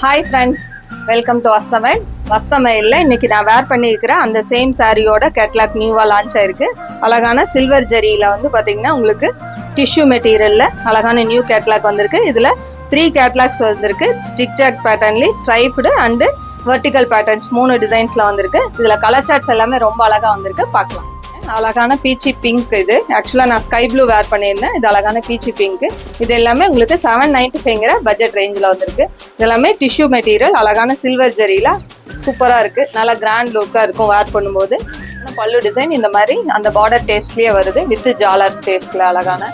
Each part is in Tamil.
ஹாய் ஃப்ரெண்ட்ஸ், வெல்கம் டு வஸ்தமைல். வஸ்தமைலில் இன்னைக்கு நான் வேர் பண்ணியிருக்கிறேன் அந்த சேம் சாரியோட கேட்லாக் நியூவாக லான்ச் ஆயிருக்கு. அழகான சில்வர் ஜரியில் வந்து பார்த்தீங்கன்னா உங்களுக்கு டிஷ்யூ மெட்டீரியலில் அழகான நியூ கேட்லாக் வந்திருக்கு. இதில் 3 கேட்லாக்ஸ் வந்திருக்கு. ஜிக்ஜாக் பேட்டர்ன்லி ஸ்ட்ரைப்டு அண்டு வெர்டிக்கல் பேட்டர்ன்ஸ் 3 டிசைன்ஸில் வந்திருக்கு. இதில் கலர் சார்ட்ஸ் எல்லாமே ரொம்ப அழகாக வந்திருக்கு, பார்க்கலாம். அழகான பீச்சி பிங்க். இது ஆக்சுவலாக நான் ஸ்கை ப்ளூ வேர் பண்ணியிருந்தேன். இது அழகான பீச்சி பிங்க். இது எல்லாமே உங்களுக்கு 795ங்கிற பட்ஜெட் ரேஞ்சில் வந்திருக்கு. இது எல்லாமே டிஷ்யூ மெட்டீரியல், அழகான சில்வர் ஜரியில் சூப்பராக இருக்குது. நல்லா கிராண்ட் லுக்காக இருக்கும் வேர் பண்ணும்போது. பல்லு டிசைன் இந்த மாதிரி அந்த பார்டர் டேஸ்ட்லேயே வருது, வித் ஜாலர் டேஸ்ட்டில் அழகான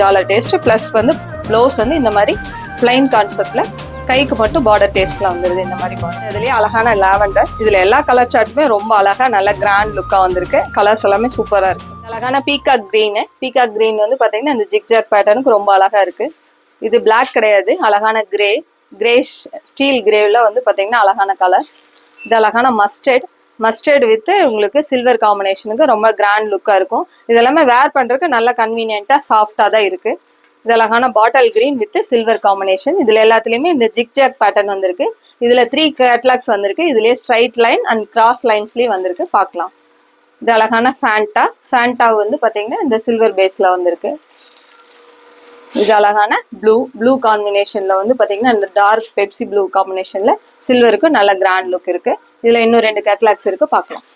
ஜாலர் டேஸ்ட். ப்ளஸ் வந்து ப்ளவுஸ் வந்து இந்த மாதிரி பிளைன் கான்செப்டில் கைக்கு மட்டும் பார்டர் டேஸ்ட்ல வந்துருது. இந்த மாதிரி பார்டர் இதுலயே அழகான லாவெண்டர். இதுல எல்லா கலர் சார்ட்டுமே ரொம்ப அழகா நல்ல கிராண்ட் லுக்கா வந்திருக்கு. கலர்ஸ் எல்லாமே சூப்பரா இருக்கு. அழகான பீகாக் கிரீன். பீகாக் கிரீன் வந்து பாத்தீங்கன்னா இந்த ஜிக்ஜாக் பேட்டர்னுக்கு ரொம்ப அழகா இருக்கு. இது பிளாக் கிடையாது, அழகான கிரே ஸ்டீல் கிரேவ்ல வந்து பாத்தீங்கன்னா அழகான கலர். இது அழகான மஸ்டர்ட் வித் உங்களுக்கு சில்வர் காம்பினேஷனுக்கு ரொம்ப கிராண்ட் லுக்கா இருக்கும். இதெல்லாமே வேர் பண்றதுக்கு நல்ல கன்வீனியன்ட்டா சாஃப்டா தான் இருக்கு. இது அழகான bottle green with silver combination. இதுல எல்லாத்துலயுமே இந்த ஜிக்ஜாக் பேட்டர்ன் வந்திருக்கு. இதுல 3 கேட்லாக்ஸ் வந்திருக்கு. இதுலயே ஸ்ட்ரைட் லைன் அண்ட் கிராஸ் லைன்ஸ்லயும் வந்திருக்கு, பார்க்கலாம். இது அழகான ஃபேண்டா வந்து பாத்தீங்கன்னா இந்த சில்வர் பேஸ்ல வந்திருக்கு. இது அழகான ப்ளூ காம்பினேஷன்ல வந்து பாத்தீங்கன்னா இந்த டார்க் பெப்சி ப்ளூ காம்பினேஷன்ல சில்வருக்கு நல்ல கிராண்ட் லுக் இருக்கு. இதுல இன்னும் 2 கேட்லாக்ஸ் இருக்கு, பார்க்கலாம்.